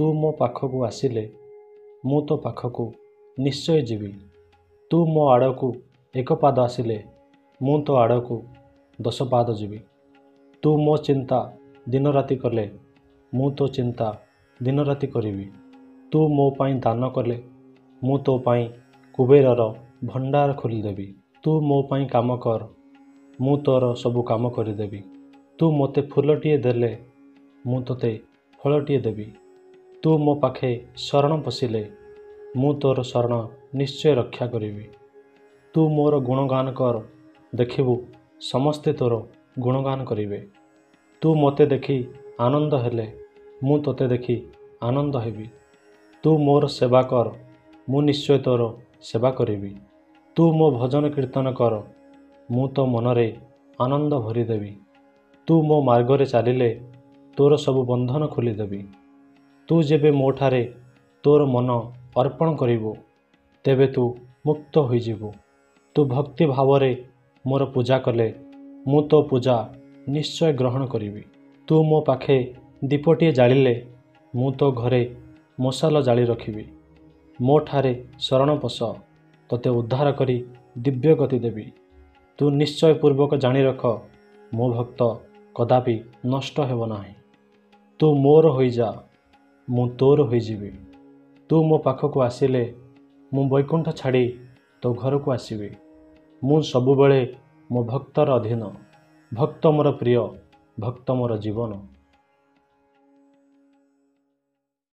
ତୁ ମୋ ପାଖକୁ ଆସିଲେ ମୁଁ ତୋ ପାଖକୁ ନିଶ୍ଚୟ ଯିବି। ତୁ ମୋ ଆଡ଼କୁ ଏକ ପାଦ ଆସିଲେ ମୁଁ ତୋ ଆଡ଼କୁ 10 ପାଦ ଯିବି। ତୁ ମୋ ଚିନ୍ତା ଦିନରାତି କଲେ ମୁଁ ତୋ ଚିନ୍ତା ଦିନରାତି କରିବି। ତୁ ମୋ ପାଇଁ ଦାନ କଲେ ମୁଁ ତୋ ପାଇଁ କୁବେରର ଭଣ୍ଡାର ଖୋଲିଦେବି। ତୁ ମୋ ପାଇଁ କାମ କର ମୁଁ ତୋର ସବୁ କାମ କରିଦେବି। ତୁ ମୋତେ ଫୁଲଟିଏ ଦେଲେ ମୁଁ ତୋତେ ଫଳଟିଏ ଦେବି। ତୁ ମୋ ପାଖେ ଶରଣ ପଶିଲେ ମୁଁ ତୋର ଶରଣ ନିଶ୍ଚୟ ରକ୍ଷା କରିବି। ତୁ ମୋର ଗୁଣଗାନ କର ଦେଖିବୁ ସମସ୍ତେ ତୋର ଗୁଣଗାନ କରିବେ। ତୁ ମୋତେ ଦେଖି ଆନନ୍ଦ ହେଲେ ମୁଁ ତୋତେ ଦେଖି ଆନନ୍ଦ ହେବି। ତୁ ମୋର ସେବା କର ମୁଁ ନିଶ୍ଚୟ ତୋର ସେବା କରିବି। ତୁ ମୋ ଭଜନ କୀର୍ତ୍ତନ କର ମୁଁ ତୋ ମନରେ ଆନନ୍ଦ ଭରିଦେବି। ତୁ ମୋ ମାର୍ଗରେ ଚାଲିଲେ ତୋର ସବୁ ବନ୍ଧନ ଖୋଲିଦେବି। ତୁ ଯେବେ ମୋ ଠାରେ ତୋର ମନ ଅର୍ପଣ କରିବୁ ତେବେ ତୁ ମୁକ୍ତ ହୋଇଯିବୁ। ତୁ ଭକ୍ତି ଭାବରେ ମୋର ପୂଜା କଲେ ମୁଁ ତୋ ପୂଜା ନିଶ୍ଚୟ ଗ୍ରହଣ କରିବି। ତୁ ମୋ ପାଖେ ଦୀପଟିଏ ଜାଳିଲେ ମୁଁ ତୋ ଘରେ ମଶାଲ ଜାଳି ରଖିବି। ମୋ ଠାରେ ଶରଣ ପଶ ତୋତେ ଉଦ୍ଧାର କରି ଦିବ୍ୟ ଗତି ଦେବି। ତୁ ନିଶ୍ଚୟ ପୂର୍ବକ ଜାଣି ରଖ ମୋ ଭକ୍ତ କଦାପି ନଷ୍ଟ ହେବ ନାହିଁ। ତୁ ମୋର ହୋଇଯା ମୁଁ ତୋର ହୋଇଯିବି। ତୁ ମୋ ପାଖକୁ ଆସିଲେ ମୁଁ ବୈକୁଣ୍ଠ ଛାଡ଼ି ତୋ ଘରକୁ ଆସିବି। ମୁଁ ସବୁବେଳେ ମୋ ଭକ୍ତର ଅଧୀନ। ଭକ୍ତ ମୋର ପ୍ରିୟ ଭକ୍ତ ମୋର ଜୀବନ।